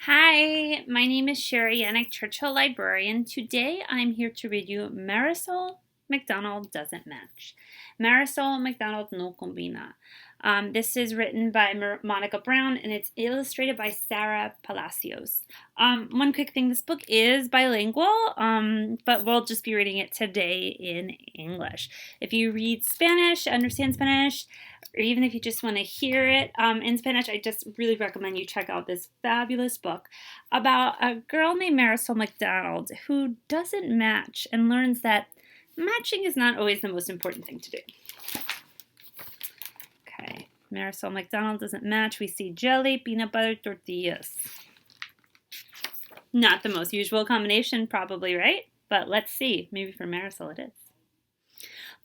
Hi, my name is Cherie, Yanek, Churchill Librarian. Today I'm here to read you Marisol McDonald Doesn't Match. Marisol McDonald no combina. This is written by Monica Brown and it's illustrated by Sara Palacios. One quick thing, this book is bilingual, but we'll just be reading it today in English. If you read Spanish, understand Spanish, or even if you just want to hear it in Spanish, I just really recommend you check out this fabulous book about a girl named Marisol McDonald who doesn't match and learns that matching is not always the most important thing to do. Okay, Marisol McDonald doesn't match. We see jelly, peanut butter, tortillas. Not the most usual combination, probably, right? But let's see. Maybe for Marisol it is.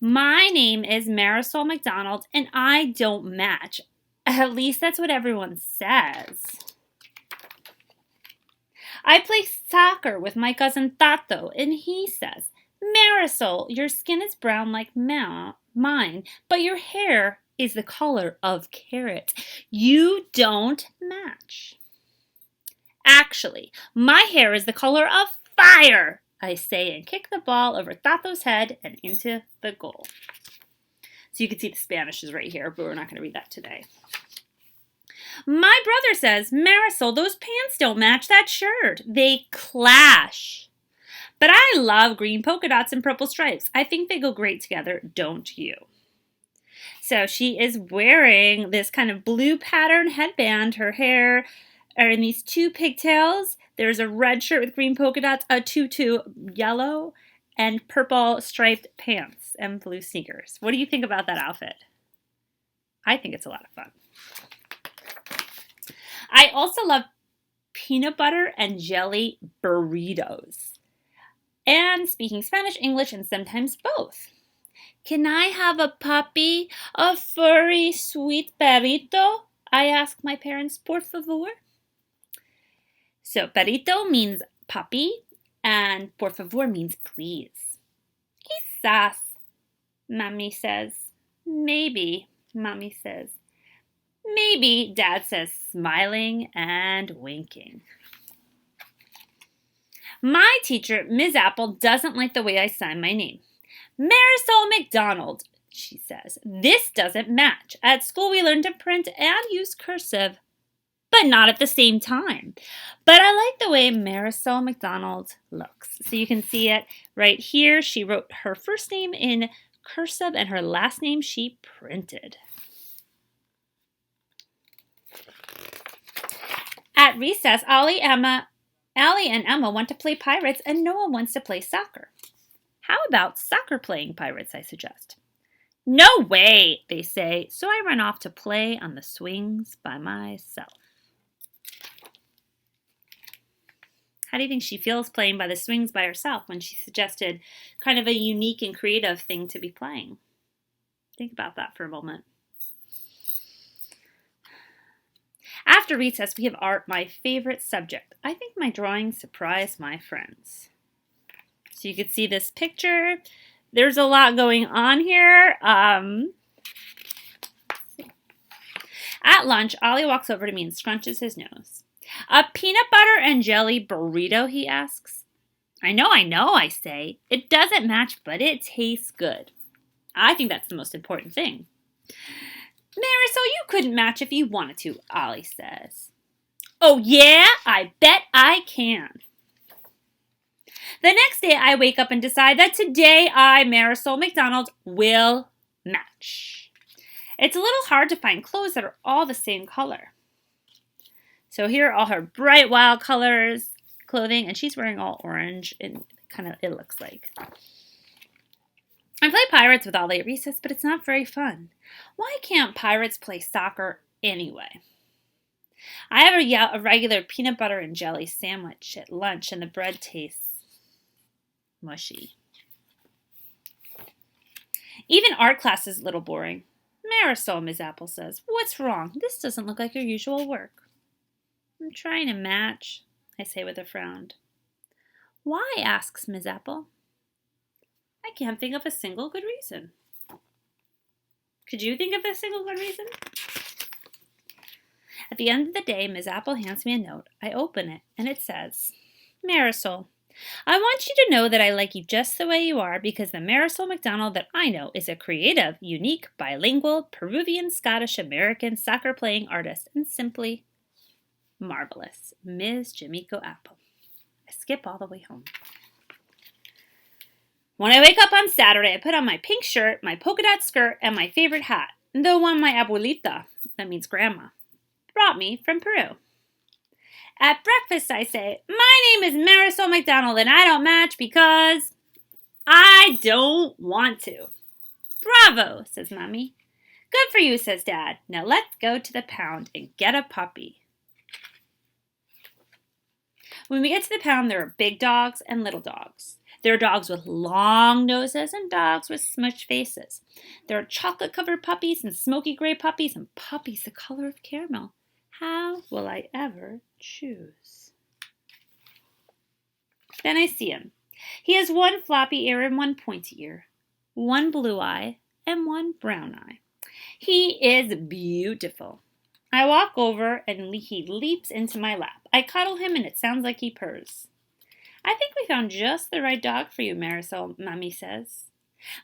My name is Marisol McDonald, and I don't match. At least that's what everyone says. I play soccer with my cousin Tato, and he says, Marisol, your skin is brown like mine, but your hair is the color of carrot. You don't match. Actually, my hair is the color of fire, I say, and kick the ball over Tato's head and into the goal. So you can see the Spanish is right here, but we're not going to read that today. My brother says, Marisol, those pants don't match that shirt. They clash. But I love green polka dots and purple stripes. I think they go great together, don't you? So she is wearing this kind of blue pattern headband. Her hair are in these two pigtails. There's a red shirt with green polka dots, a tutu, yellow, and purple striped pants and blue sneakers. What do you think about that outfit? I think it's a lot of fun. I also love peanut butter and jelly burritos. And speaking Spanish, English, and sometimes both. Can I have a puppy, a furry, sweet perrito? I ask my parents, por favor. So perrito means puppy, and por favor means please. Quizás, Mommy says. Maybe, Mommy says. Maybe, Dad says, smiling and winking. My teacher, Ms. Apple, doesn't like the way I sign my name. Marisol McDonald, she says. This doesn't match. At school we learn to print and use cursive, but not at the same time. But I like the way Marisol McDonald looks. So you can see it right here. She wrote her first name in cursive and her last name she printed. At recess, Allie and Emma want to play pirates and no one wants to play soccer. How about soccer playing pirates, I suggest. No way, they say, so I run off to play on the swings by myself. How do you think she feels playing by the swings by herself when she suggested kind of a unique and creative thing to be playing? Think about that for a moment. After recess, we have art, my favorite subject. I think my drawings surprised my friends. So you can see this picture. There's a lot going on here. At lunch, Ollie walks over to me and scrunches his nose. A peanut butter and jelly burrito, he asks. I know, I say. It doesn't match, but it tastes good. I think that's the most important thing. Marisol, you couldn't match if you wanted to, Ollie says. Oh yeah? I bet I can. The next day I wake up and decide that today I, Marisol McDonald, will match. It's a little hard to find clothes that are all the same color. So here are all her bright, wild colors, clothing, and she's wearing all orange, and it looks like. I play pirates with Ollie at recess, but it's not very fun. Why can't pirates play soccer anyway? I have a regular peanut butter and jelly sandwich at lunch, and the bread tastes mushy. Even art class is a little boring. Marisol, Ms. Apple says, what's wrong? This doesn't look like your usual work. I'm trying to match, I say with a frown. Why? Asks Ms. Apple. I can't think of a single good reason. Could you think of a single good reason? At the end of the day, Ms. Apple hands me a note. I open it, and it says, Marisol, I want you to know that I like you just the way you are because the Marisol McDonald that I know is a creative, unique, bilingual, Peruvian, Scottish, American soccer-playing artist and simply marvelous. Ms. Jamiko Apple. I skip all the way home. When I wake up on Saturday, I put on my pink shirt, my polka dot skirt, and my favorite hat, the one my abuelita, that means grandma, brought me from Peru. At breakfast, I say, my name is Marisol McDonald, and I don't match because I don't want to. Bravo, says Mommy. Good for you, says Dad. Now let's go to the pound and get a puppy. When we get to the pound, there are big dogs and little dogs. There are dogs with long noses and dogs with smushed faces. There are chocolate-covered puppies and smoky gray puppies and puppies the color of caramel. How will I ever choose? Then I see him. He has one floppy ear and one pointy ear, one blue eye and one brown eye. He is beautiful. I walk over and he leaps into my lap. I cuddle him and it sounds like he purrs. I think we found just the right dog for you, Marisol, Mommy says.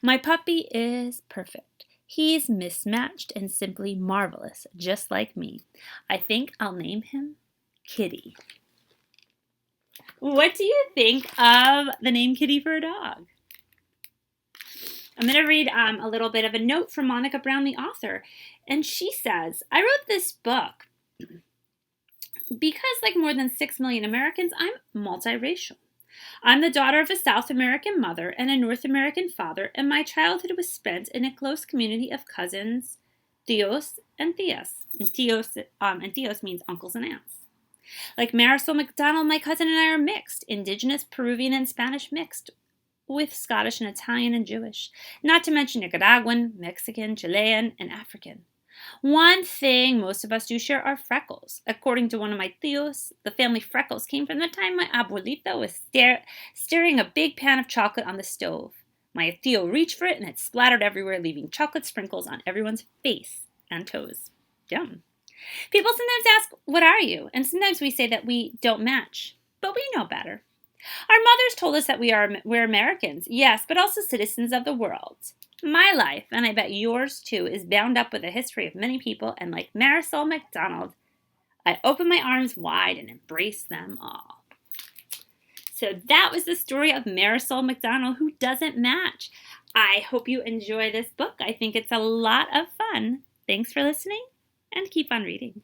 My puppy is perfect. He's mismatched and simply marvelous, just like me. I think I'll name him Kitty. What do you think of the name Kitty for a dog? I'm going to read a little bit of a note from Monica Brown, the author. And she says, I wrote this book because, like more than 6 million Americans, I'm multiracial. I'm the daughter of a South American mother and a North American father, and my childhood was spent in a close community of cousins, tios, and tias. And tios means uncles and aunts. Like Marisol McDonald, my cousin and I are mixed, Indigenous, Peruvian, and Spanish mixed, with Scottish and Italian and Jewish, not to mention Nicaraguan, Mexican, Chilean, and African. One thing most of us do share are freckles. According to one of my tios, the family freckles came from the time my abuelita was stirring a big pan of chocolate on the stove. My tio reached for it and it splattered everywhere, leaving chocolate sprinkles on everyone's face and toes. Yum. People sometimes ask, what are you? And sometimes we say that we don't match, but we know better. Our mothers told us that we're Americans, yes, but also citizens of the world. My life, and I bet yours too, is bound up with the history of many people, and like Marisol McDonald, I open my arms wide and embrace them all. So that was the story of Marisol McDonald, who doesn't match. I hope you enjoy this book. I think it's a lot of fun. Thanks for listening, and keep on reading.